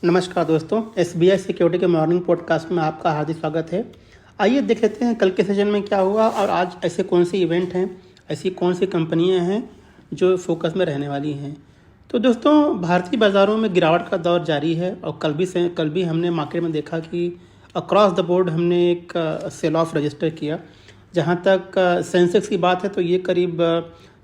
नमस्कार दोस्तों, SBI security के मॉर्निंग पॉडकास्ट में आपका हार्दिक स्वागत है। आइए देख लेते हैं कल के सेशन में क्या हुआ और आज ऐसे कौन से इवेंट हैं, ऐसी कौन सी कंपनियां हैं जो फोकस में रहने वाली हैं। तो दोस्तों, भारतीय बाज़ारों में गिरावट का दौर जारी है और कल भी हमने मार्केट में देखा कि अक्रॉस द बोर्ड हमने एक सेल ऑफ रजिस्टर किया। जहां तक सेंसेक्स की बात है तो ये करीब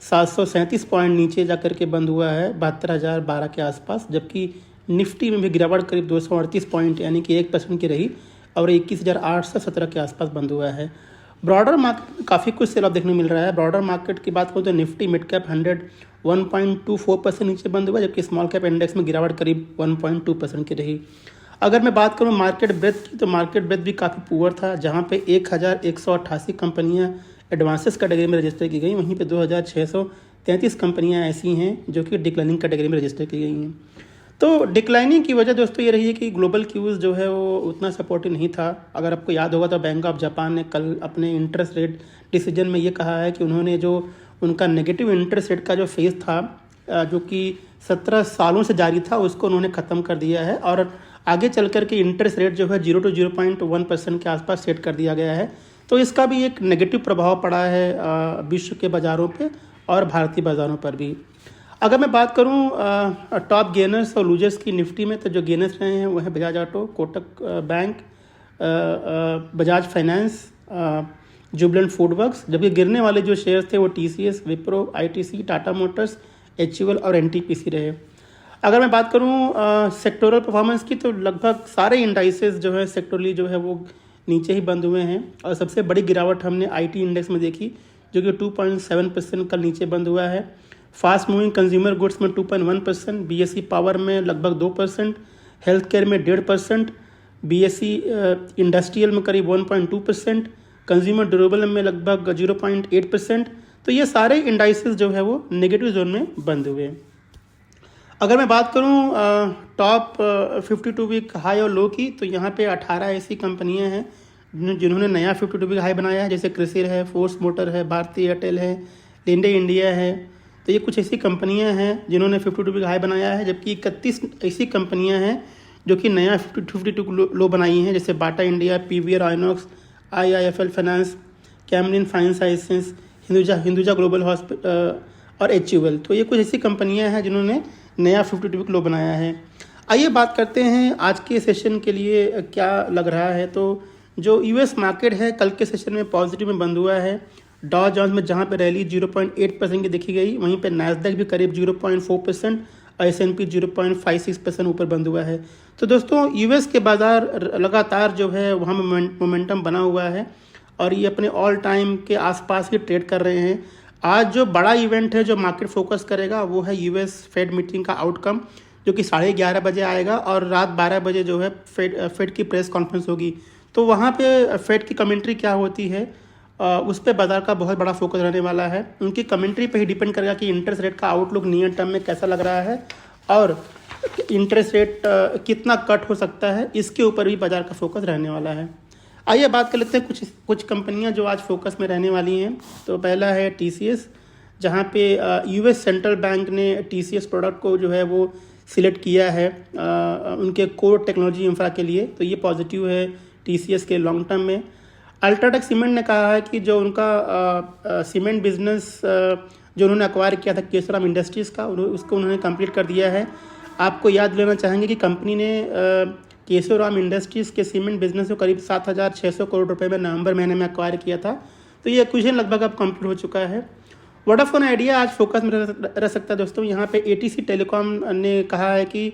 737 पॉइंट नीचे जा कर के बंद हुआ है 72,012 के आसपास, जबकि निफ्टी में भी गिरावट करीब 238 पॉइंट यानी कि 1% की रही और 21,817 के आसपास बंद हुआ है। ब्रॉडर मार्केट में काफ़ी कुछ सेल ऑफ देखने को मिल रहा है। ब्रॉडर मार्केट की बात करूँ तो निफ्टी मिड कैप 100 1.24% नीचे बंद हुआ, जबकि स्मॉल कैप इंडेक्स में गिरावट करीब 1.2% की रही। अगर मैं बात करूँ मार्केट ब्रेथ की तो मार्केट ब्रेथ भी काफ़ी पुअर था, जहाँ पे 1,188 कंपनियाँ एडवांसेस कैटेगरी में रजिस्टर की गई, वहीं पे 2,633 कंपनियाँ ऐसी हैं जो कि डिक्लाइनिंग कैटेगरी में रजिस्टर की गई हैं। तो डिक्लाइनिंग की वजह दोस्तों ये रही है कि ग्लोबल क्यूज़ जो है वो उतना सपोर्टिव नहीं था। अगर आपको याद होगा तो बैंक ऑफ जापान ने कल अपने इंटरेस्ट रेट डिसीजन में ये कहा है कि उन्होंने जो उनका नेगेटिव इंटरेस्ट रेट का जो फेज़ था, जो कि 17 सालों से जारी था, उसको उन्होंने ख़त्म कर दिया है और आगे चल कर के इंटरेस्ट रेट जो है 0 to 0.1% के आसपास सेट कर दिया गया है। तो इसका भी एक नेगेटिव प्रभाव पड़ा है विश्व के बाज़ारों पे और भारतीय बाज़ारों पर भी। अगर मैं बात करूं टॉप गेनर्स और लूजर्स की निफ्टी में, तो जो गेनर्स रहे हैं वो है Bajaj auto, Kotak bank, Bajaj finance, Jubilant FoodWorks, जबकि गिरने वाले जो शेयर्स थे वो TCS, Wipro, ITC, Tata Motors, HUL और एनटीपीसी रहे। अगर मैं बात करूं सेक्टोरल परफॉर्मेंस की तो लगभग सारे इंडाइसेस जो है सेक्टोरली जो है वो नीचे ही बंद हुए हैं और सबसे बड़ी गिरावट हमने आईटी इंडेक्स में देखी, जो कि 2.7% कल नीचे बंद हुआ है। फास्ट मूविंग कंज्यूमर गुड्स में 2.1%, बीएसई पावर में लगभग 2%, हेल्थ केयर में 1.5%, बीएसई इंडस्ट्रियल में करीब 1.2%, कंज्यूमर ड्यूरेबल में लगभग 0.8%। तो ये सारे इंडाइसेस जो है वो नेगेटिव जोन में बंद हुए। अगर मैं बात करूं टॉप 52 वीक हाई और लो की, तो यहाँ पे 18 ऐसी कंपनियां हैं जिन्होंने नया 52 वीक हाई बनाया है, जैसे क्रिसिल है, फोर्स मोटर है, भारती एयरटेल है, लिंडे इंडिया है। तो ये कुछ ऐसी कंपनियां हैं जिन्होंने 52 वीक हाई बनाया है, जबकि 31 ऐसी कंपनियां हैं जो कि नया 52 लो बनाई हैं, जैसे Bata India, PVR INOX, IIFL finance, Camlin fine sciences, Hinduja global hospital और एचयूएल। तो ये कुछ ऐसी कंपनियां हैं जिन्होंने नया 52 वीक लो बनाया है। आइए बात करते हैं आज के सेशन के लिए क्या लग रहा है। तो जो यूएस मार्केट है कल के सेशन में पॉजिटिव में बंद हुआ है। डॉ जोन्स में जहां पे रैली 0.8% की देखी गई, वहीं पे नैस्डैक भी करीब 0.4% और एसएनपी 0.56% ऊपर बंद हुआ है। तो दोस्तों, यूएस के बाज़ार लगातार जो है वहाँ मोमेंटम बना हुआ है और ये अपने ऑल टाइम के आसपास ही ट्रेड कर रहे हैं। आज जो बड़ा इवेंट है जो मार्केट फोकस करेगा वो है यूएस फेड मीटिंग का आउटकम, जो कि 11:30 बजे आएगा और रात 12 बजे जो है फेड की प्रेस कॉन्फ्रेंस होगी। तो वहाँ पे फेड की कमेंट्री क्या होती है उस पर बाजार का बहुत बड़ा फोकस रहने वाला है। उनकी कमेंट्री पे ही डिपेंड करेगा कि इंटरेस्ट रेट का आउटलुक नियर टर्म में कैसा लग रहा है और इंटरेस्ट रेट कितना कट हो सकता है, इसके ऊपर भी बाजार का फोकस रहने वाला है। आइए बात कर लेते हैं कुछ कंपनियां जो आज फोकस में रहने वाली हैं। तो पहला है टीसीएस, जहां पे यूएस सेंट्रल बैंक ने टीसीएस प्रोडक्ट को जो है वो सिलेक्ट किया है उनके कोर टेक्नोलॉजी इंफ्रा के लिए। तो ये पॉजिटिव है टीसीएस के लॉन्ग टर्म में। अल्ट्राटेक सीमेंट ने कहा है कि जो उनका सीमेंट बिजनेस जो उन्होंने एक्वायर किया था केशवराम इंडस्ट्रीज़ का, उसको उन्होंने कंप्लीट कर दिया है। आपको याद लेना चाहेंगे कि कंपनी ने केशवराम इंडस्ट्रीज़ के सीमेंट बिजनेस को करीब 7,600 करोड़ रुपए में नवंबर महीने में एक्वायर किया था। तो ये एक्विजिशन लगभग अब कंप्लीट हो चुका है। वोडाफोन आइडिया आज फोकस में रह सकता है दोस्तों। यहाँ पे एटीसी टेलीकॉम ने कहा है कि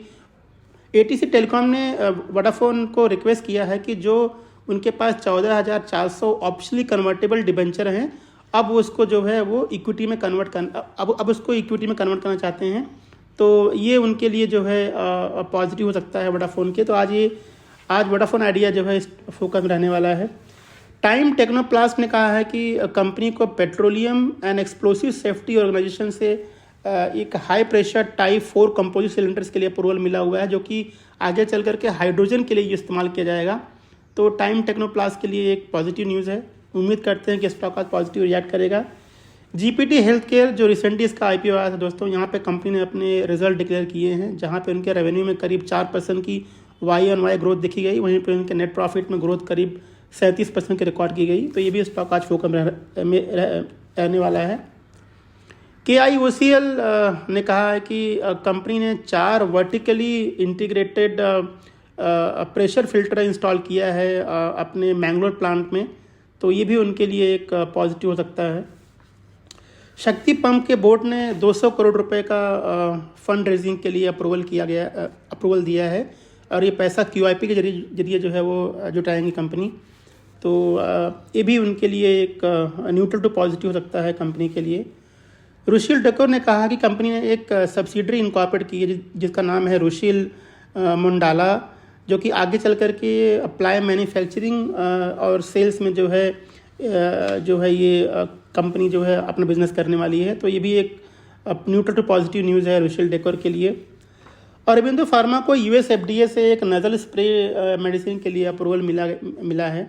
एटीसी टेलीकॉम ने वोडाफोन को रिक्वेस्ट किया है कि जो उनके पास 14,400 ऑप्शनली कन्वर्टेबल डिबेंचर हैं, अब उसको जो है वो इक्विटी में अब उसको इक्विटी में कन्वर्ट करना चाहते हैं। तो ये उनके लिए जो है पॉजिटिव हो सकता है वोडाफोन के। तो आज वोडाफोन आइडिया जो है इस फोकस में रहने वाला है। टाइम टेक्नोप्लास्ट ने कहा है कि कंपनी को petroleum and explosive safety organisation से एक high pressure type 4 composite cylinders के लिए अप्रूवल मिला हुआ है, जो कि आगे चल करके हाइड्रोजन के लिए इस्तेमाल किया जाएगा। तो टाइम टेक्नोप्लास्ट के लिए एक पॉजिटिव न्यूज़ है। उम्मीद करते हैं कि स्टॉक आज पॉजिटिव रिएक्ट करेगा। जीपीटी हेल्थ केयर जो रिसेंटली इसका आईपीओ आया था दोस्तों, यहाँ पे कंपनी ने अपने रिजल्ट डिक्लेयर किए हैं, जहाँ पे उनके रेवेन्यू में करीब 4% की YoY ग्रोथ देखी गई, वहीं पे उनके नेट प्रॉफिट में ग्रोथ करीब 37% की रिकॉर्ड की गई। तो ये भी स्टॉक आज फोकस में रहने वाला है। KIOCL ने कहा है कि कंपनी ने 4 vertically integrated pressure filter install किया है अपने मैंगलोर प्लांट में, तो ये भी उनके लिए एक पॉजिटिव हो सकता है। शक्ति पंप के बोर्ड ने 200 करोड़ रुपए का फंड रेजिंग के लिए अप्रूवल दिया है, और ये पैसा QIP के जरिए जो है वो जुटाएंगी कंपनी। तो ये भी उनके लिए एक न्यूट्रल टू पॉजिटिव हो सकता है कंपनी के लिए। रुशिल डेकोर ने कहा कि कंपनी ने एक सब्सिडरी इनकॉर्पोरेट की है जिसका नाम है रुशिल मुंडाला, जो कि आगे चल कर के अप्लाई मैन्युफैक्चरिंग और सेल्स में जो है ये कंपनी जो है अपना बिजनेस करने वाली है। तो ये भी एक न्यूट्रल टू पॉजिटिव न्यूज़ है रुशिल डेकोर के लिए। अरबिंदो फार्मा को US FDA से एक नज़ल स्प्रे मेडिसिन के लिए अप्रूवल मिला है।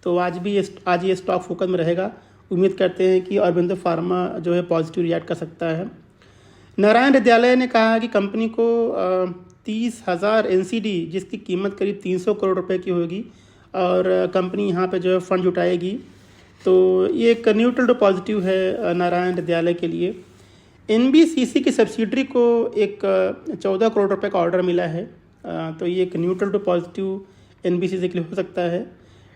तो आज ये स्टॉक फोकस में रहेगा। उम्मीद करते हैं कि अरबिंदो फार्मा जो है पॉजिटिव रिएक्ट कर सकता है। नारायण हृदयालय ने कहा कि कंपनी को 30,000 NCD जिसकी कीमत करीब 300 करोड़ रुपए की होगी, और कंपनी यहाँ पे जो है फंड जुटाएगी। तो ये एक न्यूट्रल टू पॉजिटिव है नारायण हृदयालय के लिए। NBCC की सब्सिडरी को एक 14 करोड़ रुपए का ऑर्डर मिला है, तो ये एक न्यूट्रल टू पॉजिटिव NBCC के लिए हो सकता है।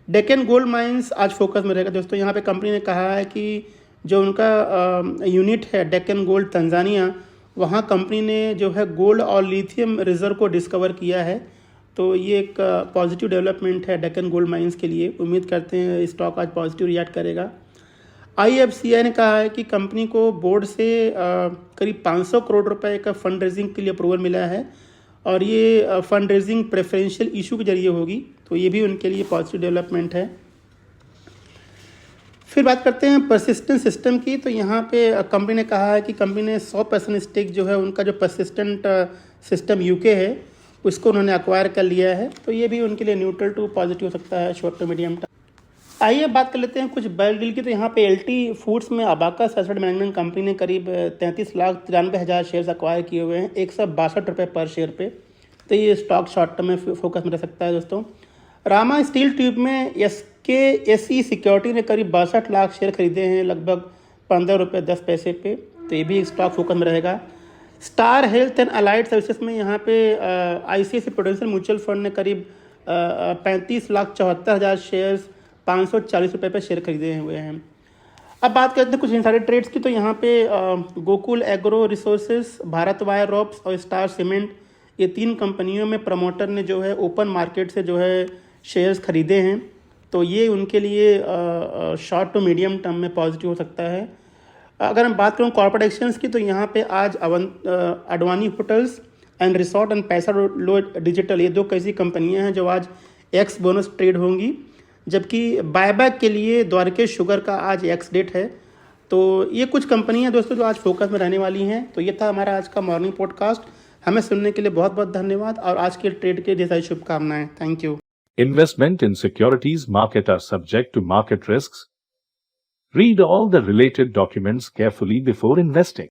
डेक्कन गोल्ड माइंस आज फोकस में रहेगा दोस्तों। यहाँ पे कंपनी ने कहा है कि जो उनका यूनिट है डेक्कन गोल्ड तंजानिया, वहाँ कंपनी ने जो है गोल्ड और लिथियम रिजर्व को डिस्कवर किया है। तो ये एक पॉजिटिव डेवलपमेंट है डेक्कन गोल्ड माइंस के लिए। उम्मीद करते हैं स्टॉक आज पॉजिटिव रिएक्ट करेगा। IFCI ने कहा है कि कंपनी को बोर्ड से करीब 500 करोड़ रुपए का फंड रेजिंग के लिए अप्रूवल मिला है, और ये फंड रेजिंग प्रेफरेंशियल इशू के जरिए होगी। तो ये भी उनके लिए पॉजिटिव डेवलपमेंट है। फिर बात करते हैं परसिस्टेंट सिस्टम की। तो यहाँ पे कंपनी ने कहा है कि कंपनी ने 100% स्टेक जो है उनका जो परसिस्टेंट सिस्टम UK है उसको उन्होंने एक्वायर कर लिया है। तो ये भी उनके लिए न्यूट्रल टू पॉजिटिव हो सकता है शॉर्ट टू मीडियम टर्म। आइए बात कर लेते हैं कुछ बड़े डील की। तो यहाँ पे LT फूड्स में अबाकस एसेट मैनेजमेंट कंपनी ने करीब 33,93,000 शेयर्स एक्वायर किए हुए हैं 162 रुपये पर शेयर पे। तो ये स्टॉक शॉर्ट टर्म में फोकस में रह सकता है दोस्तों। रामा स्टील ट्यूब में SKSE सिक्योरिटी ने करीब 62 लाख शेयर खरीदे हैं लगभग 15 रुपये 10 पैसे पे। तो ये भी स्टॉक फोकस में रहेगा। Star health and allied services में यहाँ पे ICICI प्रूडेंशियल म्यूचुअल फंड ने करीब 35,74,000 शेयर्स 540 रुपये पर शेयर खरीदे हुए हैं। अब बात करते हैं कुछ इनसाइडर ट्रेड्स की। तो यहाँ पे Gokul Agro Resources, Bharat Wire Ropes और स्टार सीमेंट, ये 3 कंपनियों में प्रमोटर ने जो है ओपन मार्केट से जो है शेयर्स खरीदे हैं। तो ये उनके लिए शॉर्ट टू मीडियम टर्म में पॉजिटिव हो सकता है। अगर हम बात करूँ कॉर्पोरेट एक्शंस की, तो यहाँ पे आज Advani hotels and resort and पैसा लो डिजिटल, ये 2 ऐसी कंपनियाँ हैं जो आज एक्स बोनस ट्रेड होंगी। जबकि बायबैक के लिए द्वारकेश शुगर का आज एक्स डेट है। तो ये कुछ कंपनियां दोस्तों जो आज फोकस में रहने वाली हैं। तो ये था हमारा आज का मॉर्निंग पॉडकास्ट। हमें सुनने के लिए बहुत बहुत धन्यवाद, और आज के ट्रेड के लिए ढेर सारी शुभकामनाएं। Thank you. Investment in securities market are subject to market risks. Read all the related documents carefully before investing.